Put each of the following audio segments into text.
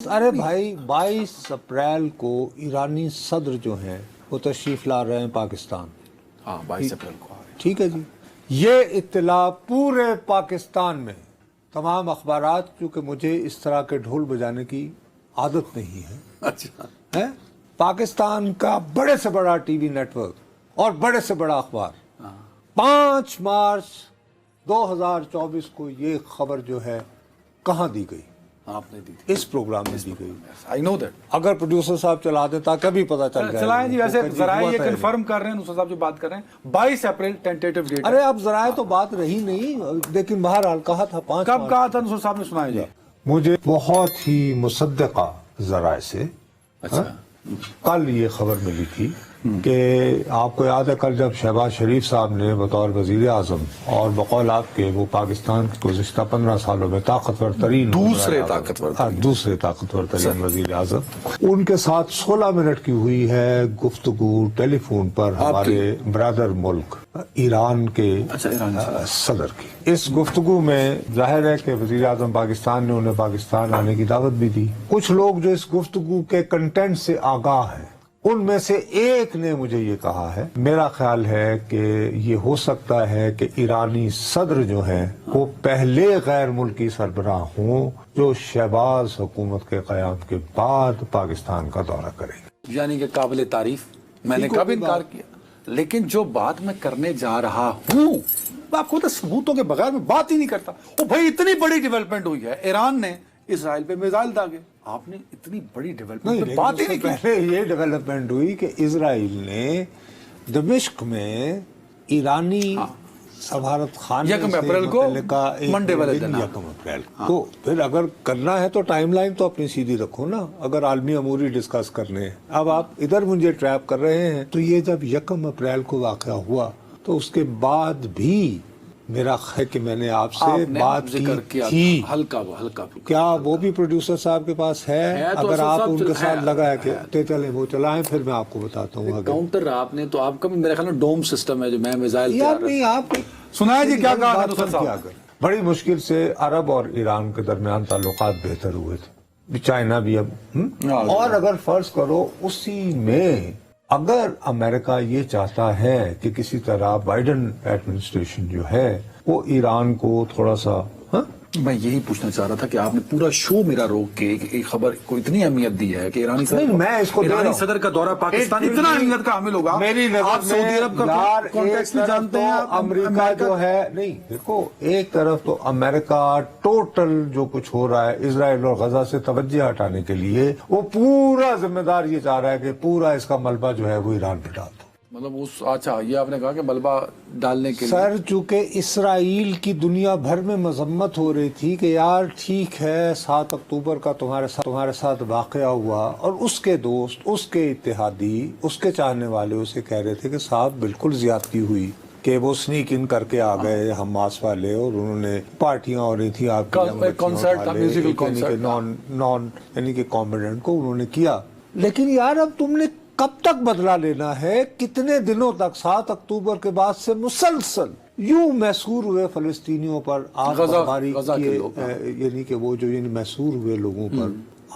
ارے بھائی 22 اپریل کو ایرانی صدر جو ہیں وہ تشریف لا رہے ہیں پاکستان. ہاں 22 اپریل کو ٹھیک ہے جی. یہ اطلاع پورے پاکستان میں تمام اخبارات، کیونکہ مجھے اس طرح کے ڈھول بجانے کی عادت نہیں ہے. اچھا پاکستان کا بڑے سے بڑا ٹی وی نیٹ ورک اور بڑے سے بڑا اخبار 5 مارچ 2024 کو یہ خبر جو ہے کہاں دی گئی؟ آپ نے دی تھی اس پروگرام میں دی گئی. I know that. اگر پروڈیوسر صاحب چلا دیں تاکہ ابھی پتہ چل جائے. چلائیں جی. ویسے ذرائع یہ کنفرم کر رہے ہیں، نصرت صاحب جو بات کر رہے ہیں 22 اپریل ٹینٹیٹو ڈیٹ. ارے اب ذرائع تو بات رہی نہیں، لیکن بہرحال کہا تھا 5 کب کہا تھا نصرت صاحب نے؟ سنایا جی. مجھے بہت ہی مصدقہ ذرائع سے اچھا کل یہ خبر ملی تھی کہ آپ کو یاد ہے کل جب شہباز شریف صاحب نے بطور وزیر اعظم اور بقول آپ کے وہ پاکستان کے گزشتہ 15 سالوں میں طاقتور ترین دوسرے طاقتور ترین وزیر اعظم، ان کے ساتھ 16 منٹ کی ہوئی ہے گفتگو ٹیلی فون پر ہمارے برادر ملک ایران کے صدر کی. اس گفتگو میں ظاہر ہے کہ وزیر اعظم پاکستان نے انہیں پاکستان آنے کی دعوت بھی دی. کچھ لوگ جو اس گفتگو کے کنٹینٹ سے آگاہ ہیں، ان میں سے ایک نے مجھے یہ کہا ہے، میرا خیال ہے کہ یہ ہو سکتا ہے کہ ایرانی صدر جو ہیں وہ پہلے غیر ملکی سربراہ ہوں جو شہباز حکومت کے قیام کے بعد پاکستان کا دورہ کریں گے. یعنی کہ قابل تعریف. میں نے کب انکار کیا، لیکن جو بات میں کرنے جا رہا ہوں آپ کو تو ثبوتوں کے بغیر میں بات ہی نہیں کرتا. او بھائی اتنی بڑی ڈیولپمنٹ ہوئی ہے، ایران نے اسرائیل پہ میزائل داغے، آپ نے اتنی بڑی ڈیولپمنٹ پہ بات ہی نہیں کی. پہلے یہ ڈیولپمنٹ ہوئی کہ اسرائیل نے دمشق میں ایرانی سفارت خانے یکم اپریل کو منڈے والے دن 1 اپریل تو پھر اگر کرنا ہے تو ٹائم لائن تو اپنی سیدھی رکھو نا، اگر عالمی اموری ڈسکس کرنے ہیں. اب آپ ادھر مجھے ٹریپ کر رہے ہیں. تو یہ جب 1 اپریل کو واقعہ ہوا تو اس کے بعد بھی میرا خیال ہے کہ میں نے آپ سے بات کی تھی. ہلکا کیا وہ بھی پروڈیوسر صاحب کے پاس ہے؟ اگر آپ ان کے ساتھ لگا ہے کہ چلیں وہ چلائیں، پھر میں آپ کو بتاتا ہوں. کاؤنٹر آپ نے تو آپ کا بھی میرے خیال میں ڈوم سسٹم ہے جو میں میزائل یار نہیں آپ سنایا جی کیا کہا. بڑی مشکل سے عرب اور ایران کے درمیان تعلقات بہتر ہوئے تھے، چائنا بھی اب اور اگر فرض کرو اسی میں اگر امریکہ یہ چاہتا ہے کہ کسی طرح بائیڈن ایڈمنسٹریشن جو ہے وہ ایران کو تھوڑا سا میں یہی پوچھنا چاہ رہا تھا کہ آپ نے پورا شو میرا روک کے ایک خبر کو اتنی اہمیت دی ہے کہ ایرانی صدر کا دورہ پاکستان اتنا اہمیت کا حامل ہوگا. میری آپ سعودی عرب کا کانٹیکسٹ بھی جانتے ہیں. امریکہ جو ہے نہیں، دیکھو ایک طرف تو امریکہ ٹوٹل جو کچھ ہو رہا ہے اسرائیل اور غزہ سے توجہ ہٹانے کے لیے وہ پورا ذمہ دار یہ چاہ رہا ہے کہ پورا اس کا ملبہ جو ہے وہ ایران پہ ڈال دو. مطلب اچھا یہ آپ نے کہا کہ ملبہ ڈالنے کے سر چونکہ اسرائیل کی دنیا بھر میں مذمت ہو رہی تھی کہ یار ٹھیک ہے 7 اکتوبر کا تمہارے ساتھ واقعہ ہوا، اور اس کے دوست، اس کے اتحادی، اس کے چاہنے والے اسے کہہ رہے تھے کہ صاحب بالکل زیادتی ہوئی کہ وہ سنیک ان کر کے آ گئے حماس والے اور انہوں نے پارٹیاں ہو رہی تھی آپ نان یعنی کہ کامبیننٹ کو انہوں نے کیا. لیکن یار اب تم نے کب تک بدلہ لینا ہے؟ کتنے دنوں تک 7 اکتوبر کے بعد سے مسلسل یوں محصور ہوئے فلسطینیوں پر یعنی کہ وہ جو محصور ہوئے لوگوں پر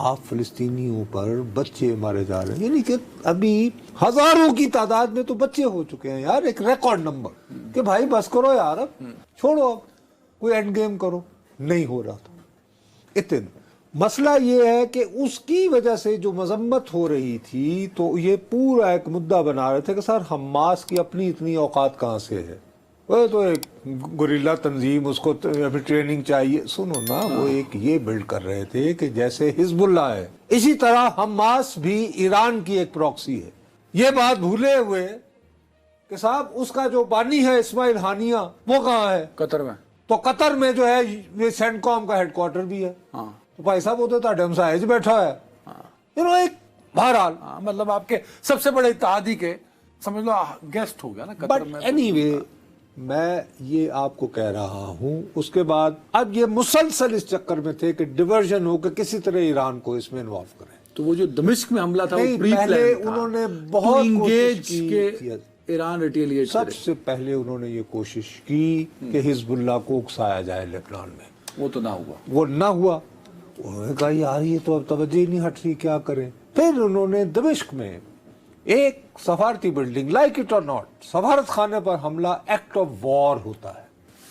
آپ فلسطینیوں پر بچے مارے جا رہے ہیں. یعنی کہ ابھی ہزاروں کی تعداد میں تو بچے ہو چکے ہیں یار، ایک ریکارڈ نمبر کہ بھائی بس کرو یار، اب چھوڑو، اب کوئی اینڈ گیم کرو. نہیں ہو رہا تھا اتنا. مسئلہ یہ ہے کہ اس کی وجہ سے جو مذمت ہو رہی تھی تو یہ پورا ایک مدعا بنا رہے تھے کہ سر حماس کی اپنی اتنی اوقات کہاں سے ہے، وہ تو ایک گوریلا تنظیم، اس کو ٹریننگ چاہیے. سنو نا، وہ ایک یہ بلڈ کر رہے تھے کہ جیسے حزب اللہ ہے اسی طرح حماس بھی ایران کی ایک پراکسی ہے. یہ بات بھولے ہوئے کہ صاحب اس کا جو بانی ہے اسماعیل ہانیہ وہ کہاں ہے؟ قطر میں. تو قطر میں جو ہے یہ سینٹ کام کا ہیڈ کوارٹر بھی ہے. تو بھائی صاحب وہ تو ڈیم سائز بیٹھا ہے. ایک بہرحال مطلب آپ کے سب سے بڑے اتحادی کے سمجھ لو گیسٹ ہو گیا نا قطر میں. اینی وے میں یہ آپ کو کہہ رہا ہوں. اس کے بعد اب یہ مسلسل اس چکر میں تھے کہ ڈیورژن ہو کہ کسی طرح ایران کو اس میں انوالو کریں. تو وہ جو دمشق میں حملہ تھا وہ پہلے انہوں نے بہت کوشش کی ایران ریٹیلیٹ سب سے پہلے انہوں نے یہ کوشش کی کہ حزب اللہ کو اکسایا جائے لبنان میں. وہ تو نہ ہوا. وہ نہ ہوا. انہوں نے کہا یار یہ تو اب توجہ ہی نہیں ہٹ رہی، کیا کریں؟ پھر انہوں نے دمشق میں ایک سفارتی بلڈنگ، لائک اٹ اور ناٹ، سفارت خانے پر حملہ ایکٹ آف وار ہوتا ہے،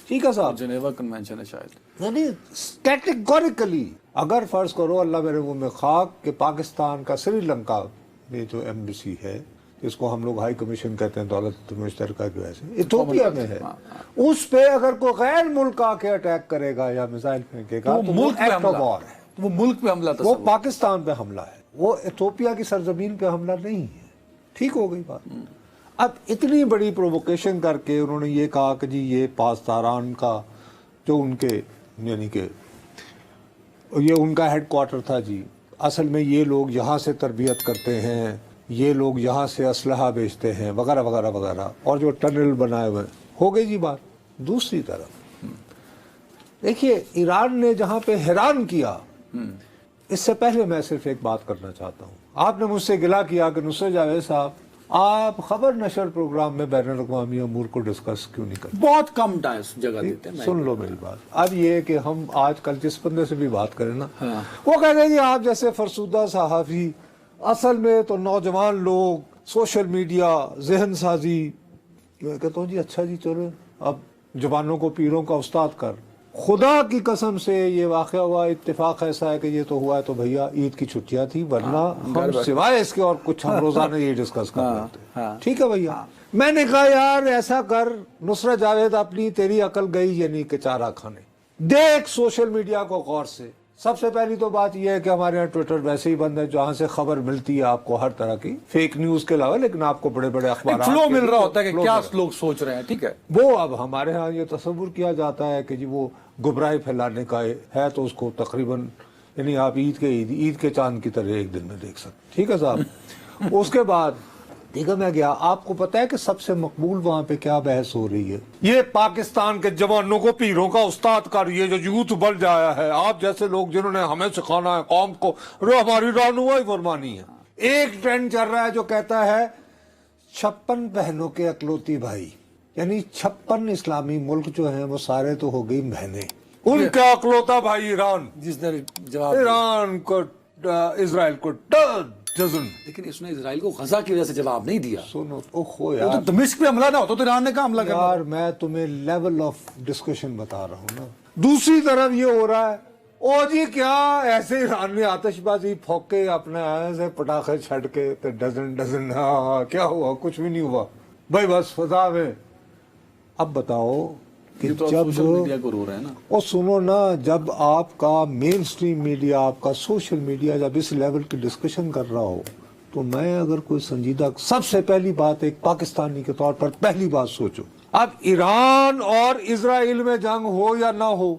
ٹھیک ہے صاحب، جنیوا کنونشن ہے شاید، یعنی کیٹیگوریکلی اگر فرض کرو اللہ میرے منہ میں خاک کہ پاکستان کا سری لنکا میں جو ایمبیسی ہے جس کو ہم لوگ ہائی کمیشن کہتے ہیں دولت مشترکہ کی وجہ سے ایتھوپیا میں ہے، اس پہ اگر کوئی غیر ملک آ کے اٹیک کرے گا یا میزائل پھینکے گا تو وہ ایکٹ آف وار ہے، وہ ملک پہ حملہ تھا، وہ پاکستان پہ حملہ ہے، وہ ایتھوپیا کی سرزمین پہ حملہ نہیں ہے، ٹھیک ہو گئی بات۔ اب اتنی بڑی پرووکیشن کر کے انہوں نے یہ کہا کہ جی یہ پاسداران کا جو ان کے یعنی کہ یہ ان کا ہیڈ کوارٹر تھا جی، اصل میں یہ لوگ یہاں سے تربیت کرتے ہیں، یہ لوگ یہاں سے اسلحہ بیچتے ہیں وغیرہ وغیرہ وغیرہ، اور جو ٹنل بنائے ہوئے، ہو گئی جی بات۔ دوسری طرف دیکھیے ایران نے جہاں پہ حیران کیا، اس سے پہلے میں صرف ایک بات کرنا چاہتا ہوں، آپ نے مجھ سے گلہ کیا کہ نصرت جاوید صاحب آپ خبر نشر پروگرام میں بین الاقوامی امور کو ڈسکس کیوں نہیں کرتے؟ بہت کم جگہ دیتے ہیں۔ سن لو میری بات، اب یہ کہ ہم آج کل جس بندے سے بھی بات کریں نا، وہ کہتے ہیں جی آپ جیسے فرسودہ صحافی، اصل میں تو نوجوان لوگ سوشل میڈیا ذہن سازی، میں کہتا ہوں جی اچھا جی چلو اب جوانوں کو پیروں کا استاد کر، خدا کی قسم سے یہ واقعہ ہوا، اتفاق ایسا ہے کہ یہ تو ہوا ہے تو بھیا عید کی چھٹیاں تھی، ورنہ ہم سوائے اس کے اور کچھ ہم روزانہ یہ ڈسکس کر رہے تھے، ٹھیک ہے بھیا۔ میں نے کہا یار ایسا کر نصرت جاوید، اپنی تیری عقل گئی یعنی کہ چارہ کھانے، دیکھ سوشل میڈیا کو غور سے۔ سب سے پہلی تو بات یہ ہے کہ ہمارے یہاں ٹویٹر ویسے ہی بند ہے، جہاں سے خبر ملتی ہے آپ کو ہر طرح کی فیک نیوز کے علاوہ، لیکن آپ کو بڑے بڑے اخبارات فلو مل رہا ہوتا ہے کہ کیا لوگ سوچ رہے ہیں، ٹھیک ہے، وہ اب ہمارے ہاں یہ تصور کیا جاتا ہے کہ جی وہ گمراہی پھیلانے کا ہے تو اس کو تقریباً یعنی آپ عید کے چاند کی طرح ایک دن میں دیکھ سکتے، ٹھیک ہے صاحب۔ اس کے بعد دیکھا میں گیا، آپ کو پتا ہے کہ سب سے مقبول وہاں پہ کیا بحث ہو رہی ہے؟ یہ پاکستان کے جوانوں کو پیروں کا استاد کر، یہ جو یوتھ بڑھ جایا ہے، آپ جیسے لوگ جنہوں نے ہمیں سکھانا ہے قوم کو، ہماری رہنمائی فرمانی ہے۔ ایک ٹرینڈ چل رہا ہے جو کہتا ہے 56 بہنوں کے اکلوتی بھائی، یعنی 56 اسلامی ملک جو ہیں وہ سارے تو ہو گئی بہنیں، ان کا اکلوتا بھائی ایران، جس نے جواب ایران کو اسرائیل کو ڈزن، لیکن اس نے اسرائیل کو غزہ کی وجہ سے جواب نہیں دیا۔ سنو اوہو وہ یار، تو دمشق پہ حملہ نہ ہوتا تو ایران نے کہا حملہ کرنا؟ یار میں تمہیں لیول آف ڈسکشن بتا رہا ہوں نا۔ دوسری طرف یہ ہو رہا ہے او جی کیا ایسے ایران نے آتش بازی پھونک کے اپنے ایسے پٹاخے چھڑ کے تو ڈزن ہاں کیا ہوا؟ کچھ بھی نہیں ہوا بھائی، بس فضا میں۔ اب بتاؤ کہ یہ تو جب سوشل میڈیا کو رو رہے ہیں نا، اور سنو نا، جب آپ کا مین سٹریم میڈیا، آپ کا سوشل میڈیا جب اس لیول کی ڈسکشن کر رہا ہو تو میں اگر کوئی سنجیدہ، سب سے پہلی بات ایک پاکستانی کے طور پر پہلی بات سوچو، اب ایران اور اسرائیل میں جنگ ہو یا نہ ہو،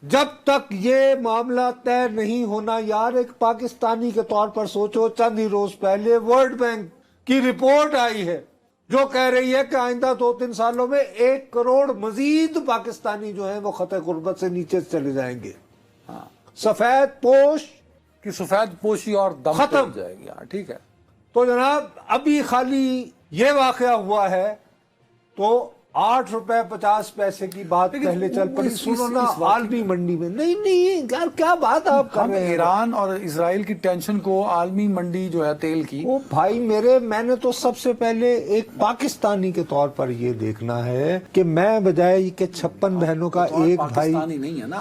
جب تک یہ معاملہ طے نہیں ہونا، یار ایک پاکستانی کے طور پر سوچو، چند ہی روز پہلے ورلڈ بینک کی رپورٹ آئی ہے جو کہہ رہی ہے کہ آئندہ 2-3 سالوں میں 1 کروڑ مزید پاکستانی جو ہیں وہ خط غربت سے نیچے چلے جائیں گے، سفید پوش کہ سفید پوشی اور دم ختم ہو جائے گی، ٹھیک ہے۔ تو جناب ابھی خالی یہ واقعہ ہوا ہے تو 8 روپے 50 پیسے کی بات پہلے چل پڑی، سنو نا عالمی منڈی میں، نہیں یار کیا بات آپ کر ہم رہے ہیں؟ ایران اور اسرائیل کی ٹینشن کو عالمی منڈی جو ہے تیل کی، وہ بھائی میں نے تو سب سے پہلے ایک پاکستانی کے طور پر یہ دیکھنا ہے کہ میں بجائے کہ 56 بہنوں کا ایک بھائی، پاکستانی نہیں ہے نا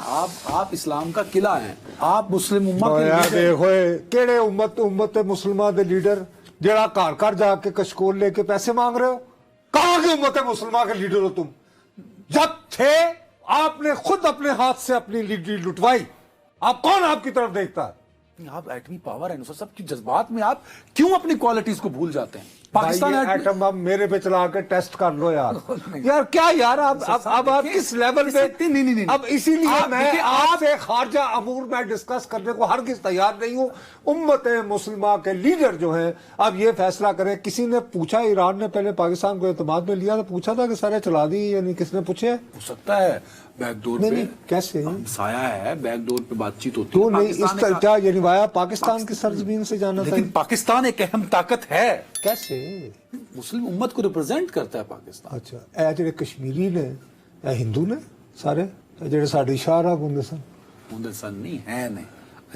آپ اسلام کا قلعہ ہیں، آپ مسلم امت کے یار لیڈر۔ دیکھو کیڑے امت مسلمہ دے لیڈر جڑا گھر جا کے کشکول لے کے پیسے مانگ رہے ہو؟ کہاں کے امت مسلمہ کے لیڈر ہو تم؟ جب تھے آپ نے خود اپنے ہاتھ سے اپنی لیڈری لٹوائی، آپ کون آپ کی طرف دیکھتا ہے؟ آپ ایٹمی پاور ہے سب کی جذبات میں آپ کیوں اپنی کوالٹیز کو بھول جاتے ہیں؟ پاکستان ایٹم بم میرے پہ چلا کے ٹیسٹ کر لو یار، یار کیا یار اب آپ کس لیول پہ؟ نہیں اب اسی لیے میں آپ سے خارجہ امور میں ڈسکس کرنے کو ہرگز تیار نہیں ہوں۔ امت مسلمہ کے لیڈر جو ہیں اب یہ فیصلہ کریں۔ کسی نے پوچھا، ایران نے پہلے پاکستان کو اعتماد میں لیا تو پوچھا تھا کہ سارے چلا دی، یعنی کس نے پوچھے؟ ہو سکتا ہے بیک ڈور پہ، کیسے سایہ ہے، بیک ڈور پہ بات چیت ہوتی تو ہے، نہیں اس طرح یعنی وایا پاکستان کی سرزمین سے جانا تھا، لیکن پاکستان ایک اہم طاقت ہے، کیسے؟ مسلم امت کو ریپرزینٹ کرتا ہے پاکستان۔ اچھا اے جڑے کشمیری نے، اے ہندو نے سارے جڑے ساڈی شاہراہ ہوندے سن، ہندوستان نہیں ہے، نہیں